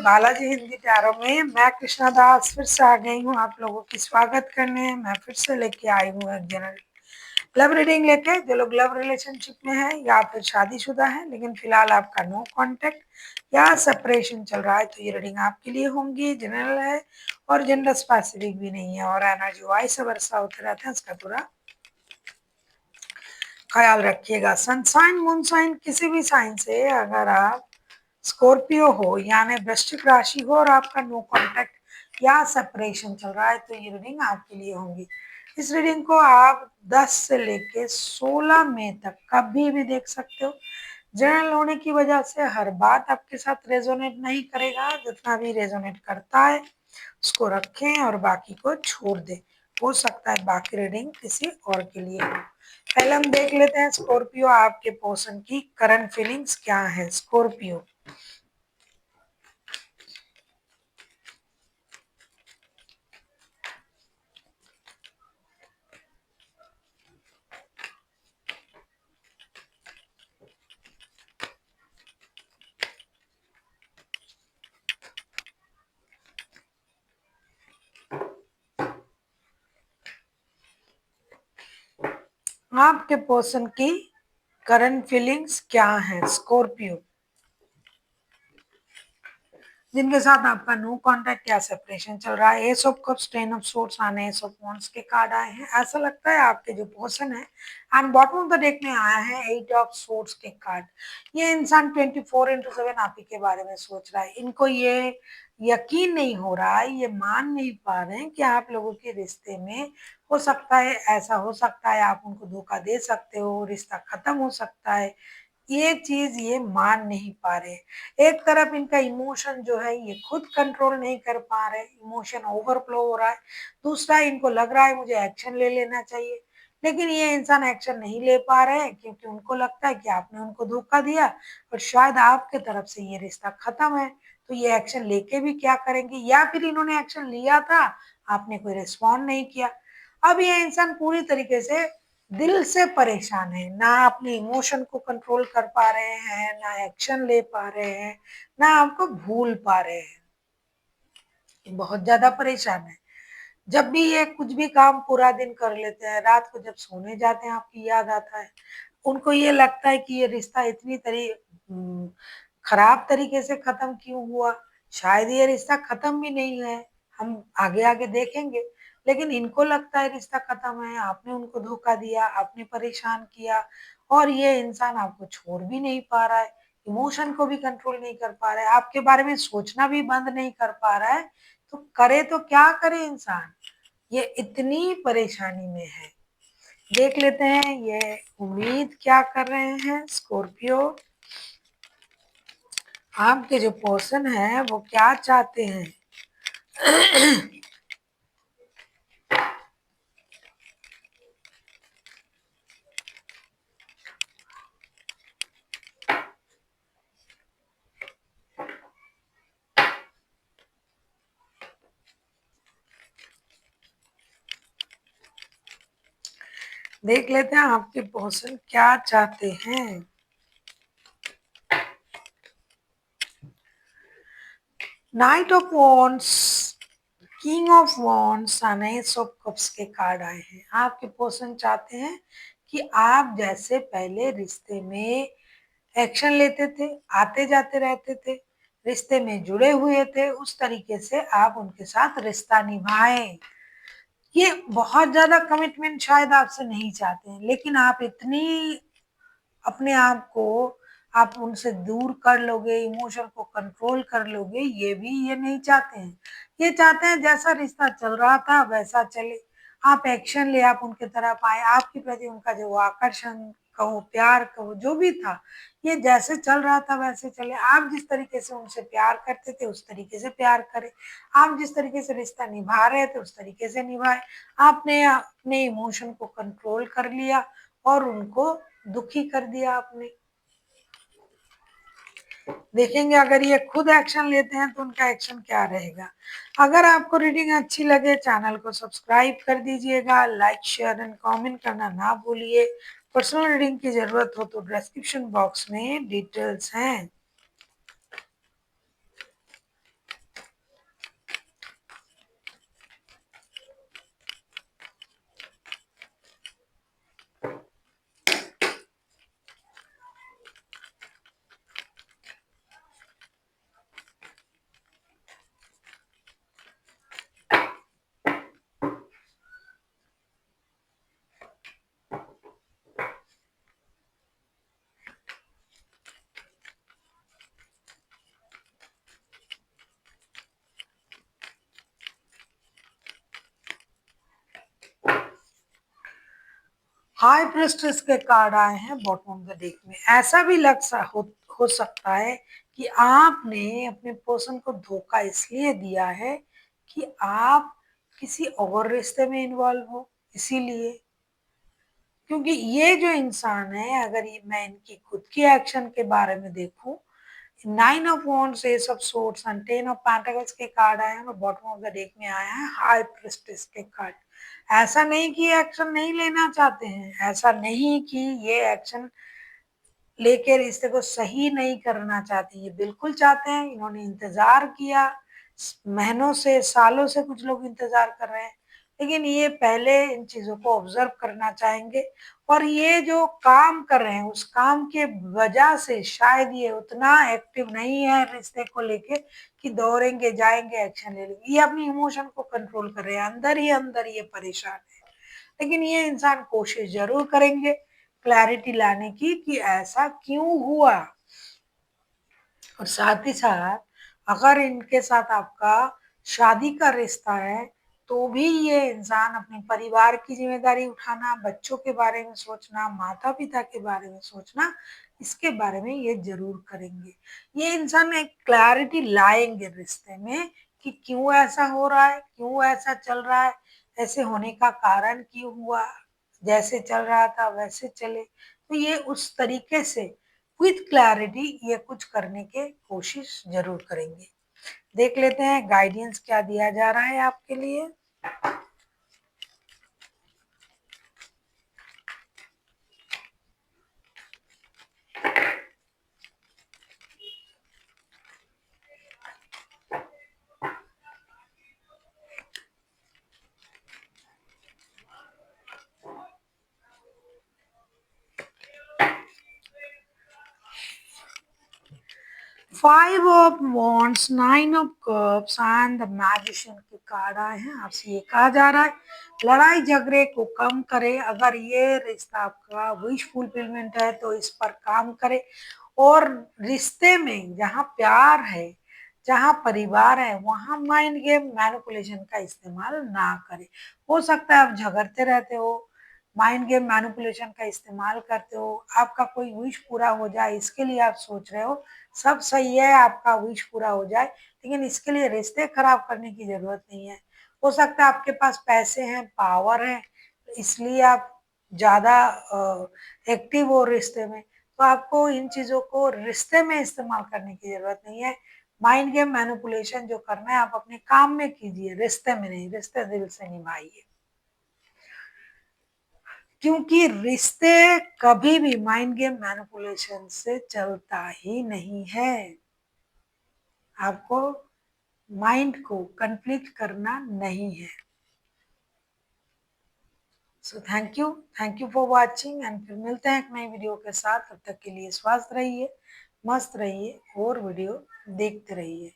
Balaji Hindi tarot में मैं कृष्णा दास फिर से आ गई हूँ आप लोगों की स्वागत करने। मैं फिर से लेके आई हूँ एक जनरल लव रीडिंग लेके। जो लोग लव रिलेशनशिप में है या फिर शादीशुदा है लेकिन फिलहाल आपका नो कांटेक्ट या सेपरेशन चल रहा है तो ये रीडिंग आपके लिए होंगी। जनरल है और जेंडर स्पेसिफिक भी नहीं है और एनर्जी वाइस वर्षा होते रहते हैं, इसका थोड़ा ख्याल रखिएगा। सनसाइन मूनसाइन किसी भी साइन से अगर आप स्कॉर्पियो हो यानी वृश्चिक राशि हो और आपका नो कांटेक्ट या सेपरेशन चल रहा है तो ये रीडिंग आपके लिए होंगी। इस रीडिंग को आप 10 से लेके 16 मई तक कभी भी देख सकते हो। जनरल होने की वजह से हर बात आपके साथ रेजोनेट नहीं करेगा, जितना भी रेजोनेट करता है उसको रखें और बाकी को छोड़ दें। हो सकता है बाकी रीडिंग किसी और के लिए हो। पहले हम देख लेते हैं स्कॉर्पियो आपके पर्सन की करंट फीलिंग्स क्या है। स्कॉर्पियो आपके पर्सन की करंट फीलिंग्स क्या है। स्कॉर्पियो जिनके साथ आपका नो कांटेक्ट या सेपरेशन चल रहा है। S of cups, ten of swords आने, एस ऑफ वांड्स के कार्ड आए हैं। ऐसा लगता है आपके जो पर्सन है and bottom of the deck में आया है एट ऑफ सोर्ड्स के कार्ड। ये इंसान 24/7 आप ही के बारे में सोच रहा है। इनको ये यकीन नहीं हो रहा है, ये मान नहीं पा रहे हैं कि आप लोगों के रिश्ते में हो सकता है ऐसा हो सकता है, आप उनको धोखा दे सकते हो, रिश्ता खत्म हो सकता है। ये चीज ये मान नहीं पा रहे। एक तरफ इनका इमोशन जो है ये खुद कंट्रोल नहीं कर पा रहे, इमोशन ओवरफ्लो हो रहा है। दूसरा इनको लग रहा है मुझे एक्शन ले लेना चाहिए, लेकिन ये इंसान एक्शन नहीं ले पा रहे हैं क्योंकि उनको लगता है कि आपने उनको धोखा दिया और शायद आपके तरफ से ये रिश्ता खत्म है। तो ये एक्शन लेके भी क्या करेंगे, या फिर इन्होंने एक्शन लिया था आपने कोई रिस्पॉन्ड नहीं किया। अब ये इंसान पूरी तरीके से दिल से परेशान है, ना अपने इमोशन को कंट्रोल कर पा रहे हैं, ना एक्शन ले पा रहे हैं, ना आपको भूल पा रहे हैं। ये बहुत ज्यादा परेशान है। जब भी ये कुछ भी काम पूरा दिन कर लेते हैं, रात को जब सोने जाते हैं आपकी याद आता है। उनको ये लगता है कि ये रिश्ता इतनी खराब तरीके से खत्म क्यों हुआ। शायद ये रिश्ता खत्म भी नहीं है, हम आगे आगे देखेंगे। लेकिन इनको लगता है रिश्ता खत्म है, आपने उनको धोखा दिया, आपने परेशान किया और ये इंसान आपको छोड़ भी नहीं पा रहा है, इमोशन को भी कंट्रोल नहीं कर पा रहा है, आपके बारे में सोचना भी बंद नहीं कर पा रहा है। तो करे तो क्या करे इंसान, ये इतनी परेशानी में है। देख लेते हैं ये उम्मीद क्या कर रहे हैं। स्कॉर्पियो आपके जो पर्सन है वो क्या चाहते हैं। देख लेते हैं आपके पर्सन क्या चाहते हैं। Night of wands, king of wands, S of cups के कार्ड आए हैं। आपके पर्सन चाहते हैं कि आप जैसे पहले रिश्ते में एक्शन लेते थे, आते जाते रहते थे, रिश्ते में जुड़े हुए थे, उस तरीके से आप उनके साथ रिश्ता निभाएं। ये बहुत ज्यादा कमिटमेंट शायद आपसे नहीं चाहते हैं, लेकिन आप इतनी अपने आप को आप उनसे दूर कर लोगे, इमोशन को कंट्रोल कर लोगे, ये भी ये नहीं चाहते हैं। ये चाहते हैं जैसा रिश्ता चल रहा था वैसा चले, आप एक्शन ले, आप उनके तरफ आए, आपके प्रति उनका जो आकर्षण कहो, प्यार कहो, जो भी था, ये जैसे चल रहा था वैसे चले। आप जिस तरीके से उनसे प्यार करते थे उस तरीके से प्यार करें, आप जिस तरीके से रिश्ता निभा रहे थे उस तरीके से निभाए। आपने अपने इमोशन को कंट्रोल कर लिया और उनको दुखी कर दिया आपने। देखेंगे अगर ये खुद एक्शन लेते हैं तो उनका एक्शन क्या रहेगा। अगर आपको रीडिंग अच्छी लगे चैनल को सब्सक्राइब कर दीजिएगा, लाइक शेयर एंड कमेंट करना ना भूलिए। पर्सनल रीडिंग की जरूरत हो तो डिस्क्रिप्शन बॉक्स में डिटेल्स हैं। हाई प्रेस्टिज के कार्ड आए हैं बॉटम ऑफ द डेक में। ऐसा भी हो सकता है कि आपने अपने पर्सन को धोखा इसलिए दिया है कि आप किसी और रिश्ते में इन्वॉल्व हो, इसीलिए। क्योंकि ये जो इंसान है, अगर ये मैं इनकी खुद की एक्शन के बारे में देखूं, 9 of wands, S of swords and 10 of pentacles के कार्ड आए हैं और बॉटम ऑफ द डेक में आया है हाई प्रेस्टिज के कार्ड। ऐसा नहीं कि एक्शन नहीं लेना चाहते हैं, ऐसा नहीं कि ये एक्शन लेके रिश्ते को सही नहीं करना चाहते, ये बिल्कुल चाहते हैं। इन्होंने इंतजार किया महीनों से, सालों से कुछ लोग इंतजार कर रहे हैं, लेकिन ये पहले इन चीजों को ऑब्जर्व करना चाहेंगे। और ये जो काम कर रहे हैं उस काम के वजह से शायद ये उतना एक्टिव नहीं है रिश्ते को लेके कि दौड़ेंगे जाएंगे एक्शन ले लेंगे। ये अपनी इमोशन को कंट्रोल कर रहे हैं, अंदर ही अंदर ये परेशान है। लेकिन ये इंसान कोशिश जरूर करेंगे क्लैरिटी लाने की कि ऐसा क्यों हुआ। और साथ ही साथ अगर इनके साथ आपका शादी का रिश्ता है तो भी ये इंसान अपने परिवार की जिम्मेदारी उठाना, बच्चों के बारे में सोचना, माता पिता के बारे में सोचना, इसके बारे में ये जरूर करेंगे। ये इंसान एक क्लैरिटी लाएंगे रिश्ते में कि क्यों ऐसा हो रहा है, क्यों ऐसा चल रहा है, ऐसे होने का कारण क्यों हुआ, जैसे चल रहा था वैसे चले। तो ये उस तरीके से विथ क्लैरिटी ये कुछ करने के कोशिश जरूर करेंगे। देख लेते हैं गाइडेंस क्या दिया जा रहा है आपके लिए। 5 of wands, 9 of cups and the magician के कार्ड आए हैं। आपसे ये कहा जा रहा है लड़ाई झगड़े को कम करें। अगर ये रिश्ता आपका विश फुलफिलमेंट है तो इस पर काम करें। और रिश्ते में जहाँ प्यार है, जहाँ परिवार है, वहाँ माइंड गेम मैनिपुलेशन का इस्तेमाल ना करें। हो सकता है आप झगड़ते रहते हो, माइंड गेम मैनिपुलेशन का इस्तेमाल करते हो, आपका कोई विश पूरा हो जाए इसके लिए आप सोच रहे हो, सब सही है आपका विश पूरा हो जाए, लेकिन इसके लिए रिश्ते खराब करने की जरूरत नहीं है। हो सकता है आपके पास पैसे हैं, पावर है, इसलिए आप ज्यादा एक्टिव हो रिश्ते में, तो आपको इन चीजों को रिश्ते में इस्तेमाल करने की जरूरत नहीं है। माइंड गेम मैनिपुलेशन जो करना है आप अपने काम में कीजिए, रिश्ते में नहीं। रिश्ते दिल से निभाइए, क्योंकि रिश्ते कभी भी माइंड गेम मैनिपुलेशन से चलता ही नहीं है। आपको माइंड को कंप्लीट करना नहीं है। So thank you for watching and फिर मिलते हैं एक नई वीडियो के साथ। तब तक के लिए स्वस्थ रहिए, मस्त रहिए और वीडियो देखते रहिए।